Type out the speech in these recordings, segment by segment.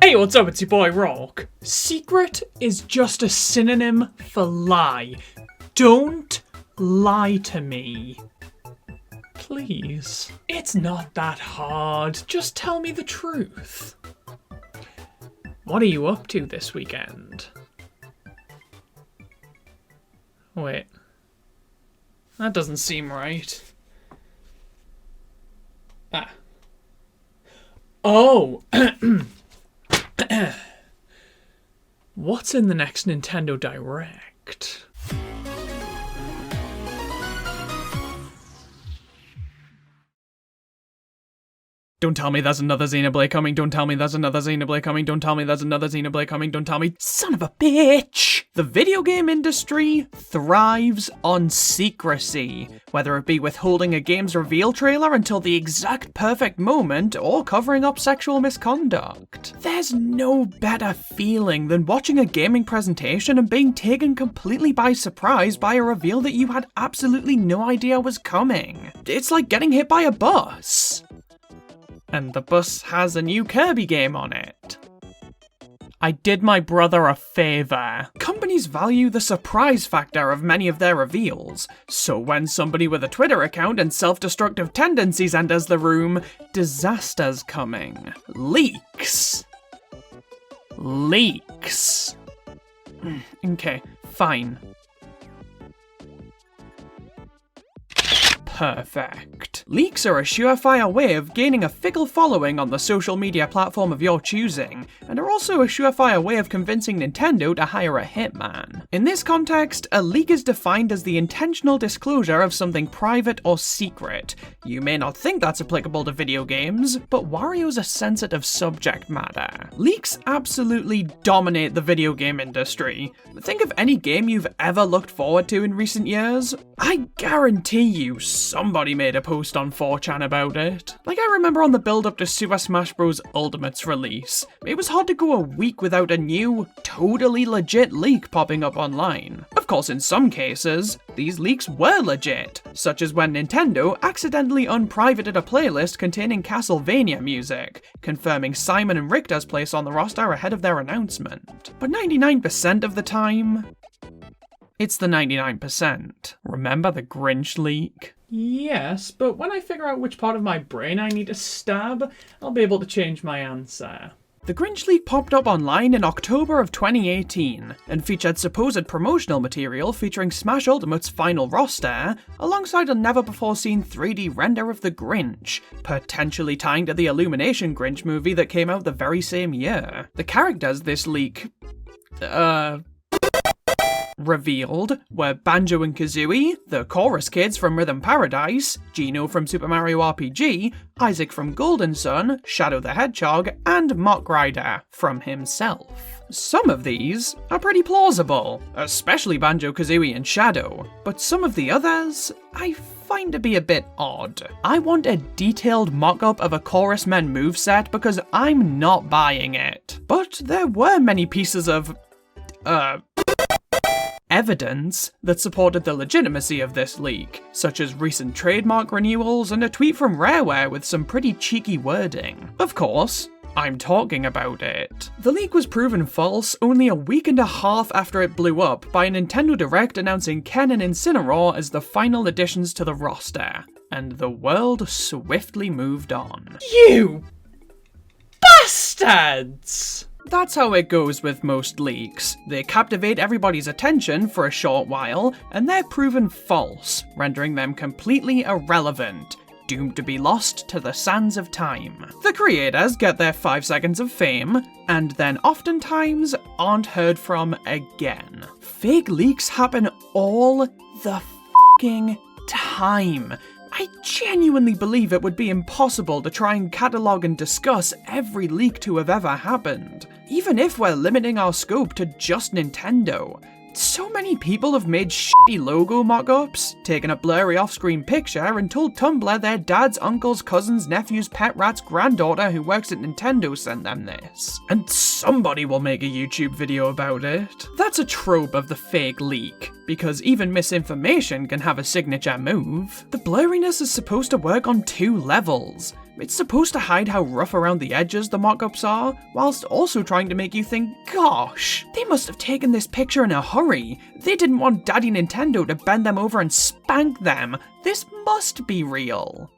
Hey, what's up? It's your boy Rawk. Secret is just a synonym for lie. Don't lie to me. Please. It's not that hard. Just tell me the truth. What are you up to this weekend? Wait. That doesn't seem right. Ah. Oh! What's in the next Nintendo Direct? Don't tell me there's another Xenoblade coming, don't tell me there's another Xenoblade coming, don't tell me there's another Xenoblade coming, don't tell me— Son of a bitch! The video game industry thrives on secrecy, whether it be withholding a game's reveal trailer until the exact perfect moment, or covering up sexual misconduct. There's no better feeling than watching a gaming presentation and being taken completely by surprise by a reveal that you had absolutely no idea was coming. It's like getting hit by a bus. And the bus has a new Kirby game on it. I did my brother a favour. Companies value the surprise factor of many of their reveals, so when somebody with a Twitter account and self-destructive tendencies enters the room, disaster's coming. Leaks. Leaks. Okay, fine. Perfect. Leaks are a surefire way of gaining a fickle following on the social media platform of your choosing, and are also a surefire way of convincing Nintendo to hire a hitman. In this context, a leak is defined as the intentional disclosure of something private or secret. You may not think that's applicable to video games, but Wario's a sensitive subject matter. Leaks absolutely dominate the video game industry. Think of any game you've ever looked forward to in recent years. I guarantee you somebody made a post on 4chan about it. Like, I remember on the build-up to Super Smash Bros. Ultimate's release, it was hard to go a week without a new, totally legit leak popping up online. Of course, in some cases, these leaks were legit, such as when Nintendo accidentally unprivated a playlist containing Castlevania music, confirming Simon and Richter's place on the roster ahead of their announcement. But 99% of the time, it's the 99%. Remember the Grinch leak? Yes, but when I figure out which part of my brain I need to stab, I'll be able to change my answer. The Grinch leak popped up online in October of 2018, and featured supposed promotional material featuring Smash Ultimate's final roster, alongside a never-before-seen 3D render of the Grinch, potentially tying to the Illumination Grinch movie that came out the very same year. The characters this leak revealed were Banjo and Kazooie, the Chorus Kids from Rhythm Paradise, Geno from Super Mario RPG, Isaac from Golden Sun, Shadow the Hedgehog, and Mock Rider from himself. Some of these are pretty plausible, especially Banjo-Kazooie and Shadow, but some of the others I find to be a bit odd. I want a detailed mock-up of a Chorus Men moveset because I'm not buying it. But there were many pieces of evidence that supported the legitimacy of this leak, such as recent trademark renewals and a tweet from Rareware with some pretty cheeky wording. Of course, I'm talking about it. The leak was proven false only a week and a half after it blew up by a Nintendo Direct announcing Ken and Incineroar as the final additions to the roster, and the world swiftly moved on. You bastards! That's how it goes with most leaks. They captivate everybody's attention for a short while, and they're proven false, rendering them completely irrelevant, doomed to be lost to the sands of time. The creators get their 5 seconds of fame, and then oftentimes aren't heard from again. Fake leaks happen all the f***ing time. I genuinely believe it would be impossible to try and catalogue and discuss every leak to have ever happened, even if we're limiting our scope to just Nintendo. So many people have made shitty logo mock-ups, taken a blurry off-screen picture, and told Tumblr their dad's, uncle's, cousin's, nephew's, pet rat's granddaughter who works at Nintendo sent them this. And somebody will make a YouTube video about it. That's a trope of the fake leak, because even misinformation can have a signature move. The blurriness is supposed to work on 2 levels. It's supposed to hide how rough around the edges the mock-ups are, whilst also trying to make you think, gosh, they must have taken this picture in a hurry. They didn't want Daddy Nintendo to bend them over and spank them. This must be real.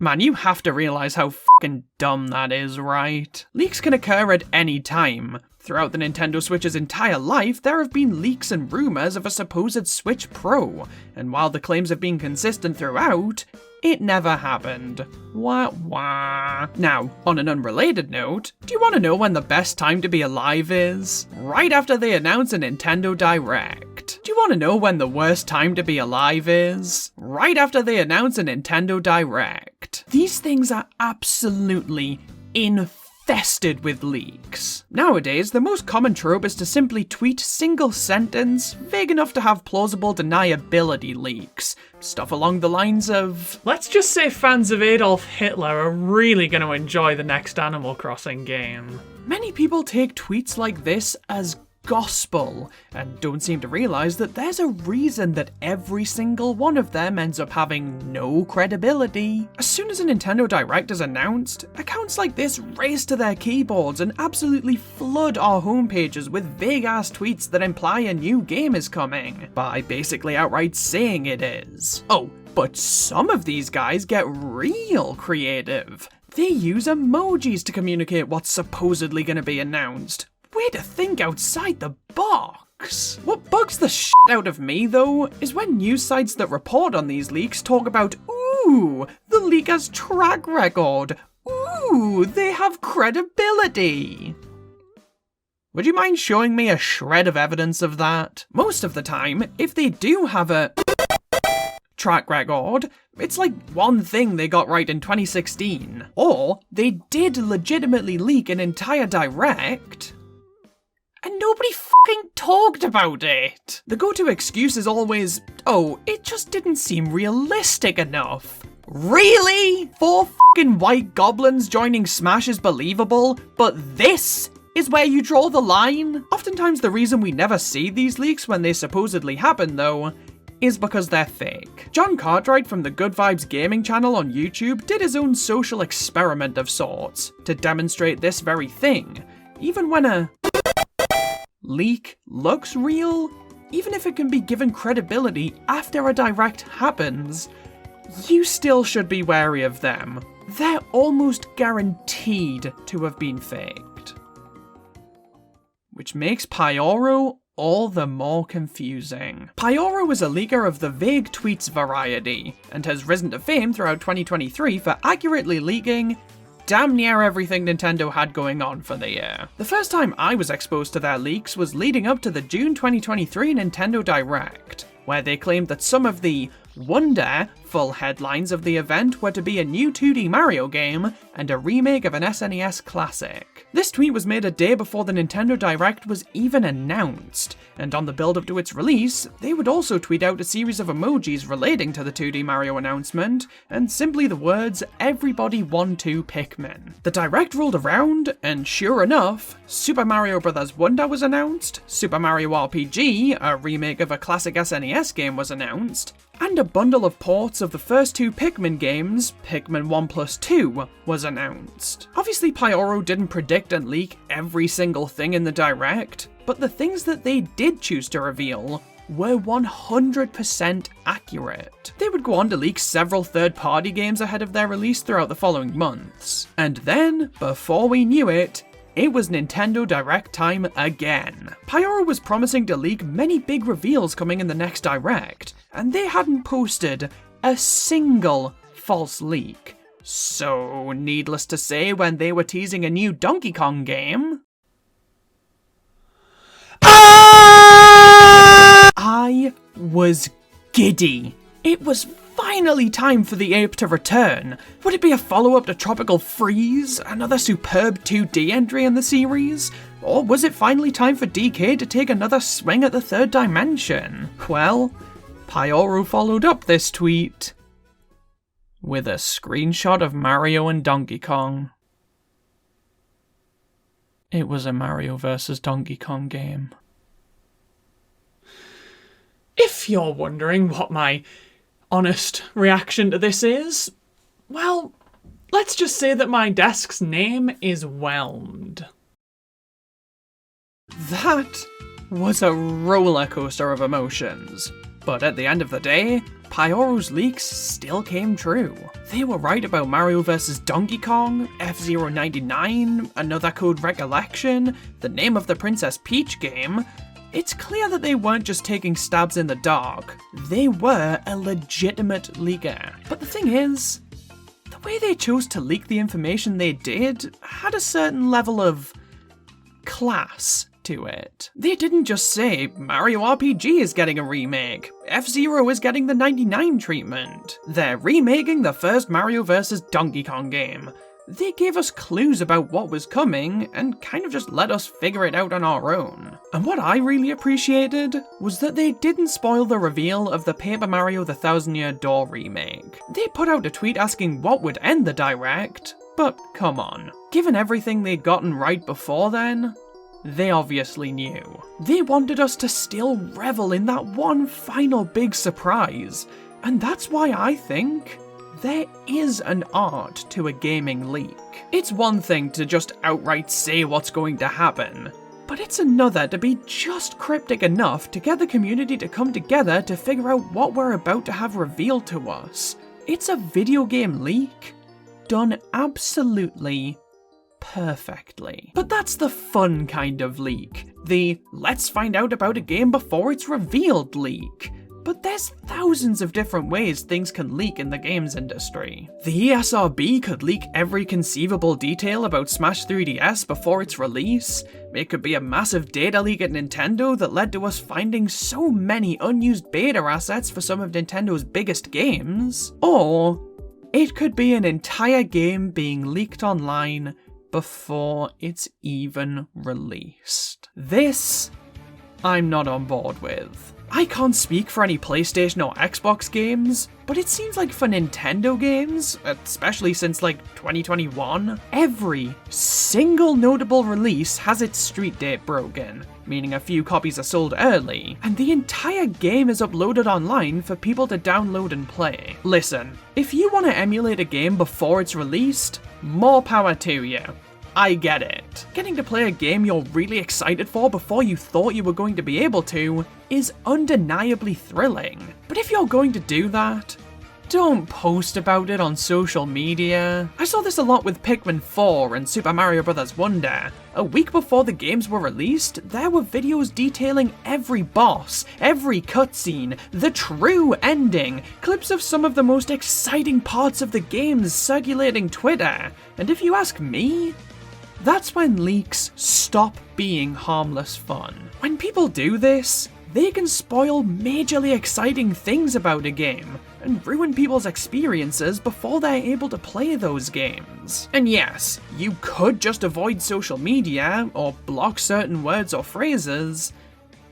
Man, you have to realize how fucking dumb that is, right? Leaks can occur at any time. Throughout the Nintendo Switch's entire life, there have been leaks and rumours of a supposed Switch Pro, and while the claims have been consistent throughout, it never happened. Wah wah. Now, on an unrelated note, do you want to know when the best time to be alive is? Right after they announce a Nintendo Direct. Do you want to know when the worst time to be alive is? Right after they announce a Nintendo Direct. These things are absolutely infested with leaks. Nowadays, the most common trope is to simply tweet single sentence, vague enough to have plausible deniability leaks. Stuff along the lines of, let's just say fans of Adolf Hitler are really going to enjoy the next Animal Crossing game. Many people take tweets like this as gospel, and don't seem to realise that there's a reason that every single one of them ends up having no credibility. As soon as a Nintendo Direct is announced, accounts like this race to their keyboards and absolutely flood our homepages with vague-ass tweets that imply a new game is coming, by basically outright saying it is. Oh, but some of these guys get real creative. They use emojis to communicate what's supposedly going to be announced. Way to think outside the box. What bugs the shit out of me, though, is when news sites that report on these leaks talk about, ooh, the leak has track record. Ooh, they have credibility. Would you mind showing me a shred of evidence of that? Most of the time, if they do have a track record, it's like one thing they got right in 2016. Or they did legitimately leak an entire Direct, and nobody fucking talked about it. The go-to excuse is always, oh, it just didn't seem realistic enough. Really? 4 fucking white goblins joining Smash is believable, but this is where you draw the line? Oftentimes the reason we never see these leaks when they supposedly happen, though, is because they're fake. John Cartwright from the Good Vibes Gaming channel on YouTube did his own social experiment of sorts to demonstrate this very thing. Even when a leak looks real, even if it can be given credibility after a Direct happens, you still should be wary of them. They're almost guaranteed to have been faked. Which makes Pyoro all the more confusing. Pyoro is a leaker of the vague tweets variety, and has risen to fame throughout 2023 for accurately leaking damn near everything Nintendo had going on for the year. The first time I was exposed to their leaks was leading up to the June 2023 Nintendo Direct, where they claimed that some of the wonderful headlines of the event were to be a new 2D Mario game and a remake of an SNES classic. This tweet was made a day before the Nintendo Direct was even announced, and on the build-up to its release, they would also tweet out a series of emojis relating to the 2D Mario announcement, and simply the words, "Everybody 1-2 Pikmin." The Direct rolled around, and sure enough, Super Mario Bros. Wonder was announced, Super Mario RPG, a remake of a classic SNES game, was announced, and a bundle of ports of the first 2 Pikmin games, Pikmin 1+2, was announced. Obviously Pyoro didn't predict and leak every single thing in the Direct, but the things that they did choose to reveal were 100% accurate. They would go on to leak several third-party games ahead of their release throughout the following months. And then, before we knew it was Nintendo Direct time again. Pyoro was promising to leak many big reveals coming in the next Direct, and they hadn't posted a single false leak. So, needless to say, when they were teasing a new Donkey Kong game, I was giddy. It was finally time for the ape to return. Would it be a follow-up to Tropical Freeze, another superb 2D entry in the series? Or was it finally time for DK to take another swing at the third dimension? Well, Pyoro followed up this tweet with a screenshot of Mario and Donkey Kong. It was a Mario vs. Donkey Kong game. If you're wondering what my honest reaction to this is, well, Let's just say that my desk's name is Whelmed. That was a roller coaster of emotions. But at the end of the day, Pyoro's leaks still came true. They were right about Mario vs. Donkey Kong, F-Zero 99, Another Code Recollection, the Name of the Princess Peach game. It's clear that they weren't just taking stabs in the dark. They were a legitimate leaker. But the thing is, the way they chose to leak the information they did had a certain level of class to it. They didn't just say, Mario RPG is getting a remake, F-Zero is getting the 99 treatment. They're remaking the first Mario vs. Donkey Kong game. They gave us clues about what was coming and kind of just let us figure it out on our own. And what I really appreciated was that they didn't spoil the reveal of the Paper Mario The Thousand Year Door remake. They put out a tweet asking what would end the direct, but come on. Given everything they'd gotten right before then, they obviously knew. They wanted us to still revel in that one final big surprise, and that's why I think there is an art to a gaming leak. It's one thing to just outright say what's going to happen, but it's another to be just cryptic enough to get the community to come together to figure out what we're about to have revealed to us. It's a video game leak done absolutely perfectly. But that's the fun kind of leak. The let's find out about a game before it's revealed leak. But there's thousands of different ways things can leak in the games industry. The ESRB could leak every conceivable detail about Smash 3DS before its release. It could be a massive data leak at Nintendo that led to us finding so many unused beta assets for some of Nintendo's biggest games. Or it could be an entire game being leaked online before it's even released. This, I'm not on board with. I can't speak for any PlayStation or Xbox games, but it seems like for Nintendo games, especially since like 2021, every single notable release has its street date broken, meaning a few copies are sold early, and the entire game is uploaded online for people to download and play. Listen, if you want to emulate a game before it's released, more power to you. I get it. Getting to play a game you're really excited for before you thought you were going to be able to is undeniably thrilling. But if you're going to do that, don't post about it on social media. I saw this a lot with Pikmin 4 and Super Mario Bros. Wonder. A week before the games were released, there were videos detailing every boss, every cutscene, the true ending, clips of some of the most exciting parts of the games circulating Twitter. And if you ask me, that's when leaks stop being harmless fun. When people do this, they can spoil majorly exciting things about a game and ruin people's experiences before they're able to play those games. And yes, you could just avoid social media or block certain words or phrases,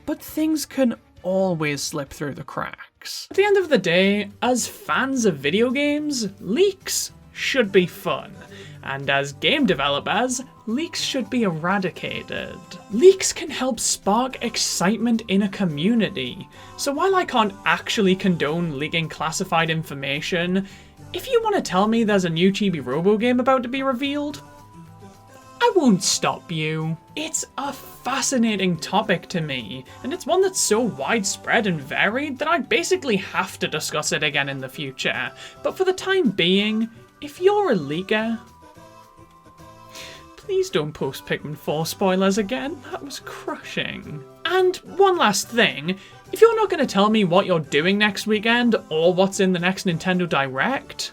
but things can always slip through the cracks. At the end of the day, as fans of video games, leaks should be fun. And as game developers, leaks should be eradicated. Leaks can help spark excitement in a community. So while I can't actually condone leaking classified information, if you want to tell me there's a new Chibi Robo game about to be revealed, I won't stop you. It's a fascinating topic to me, and it's one that's so widespread and varied that I basically have to discuss it again in the future. But for the time being, if you're a leaker, please don't post Pikmin 4 spoilers again, that was crushing. And one last thing, if you're not going to tell me what you're doing next weekend or what's in the next Nintendo Direct,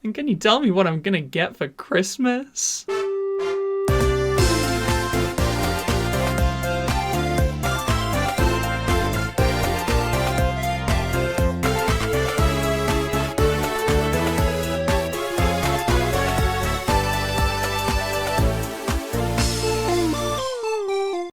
then can you tell me what I'm going to get for Christmas?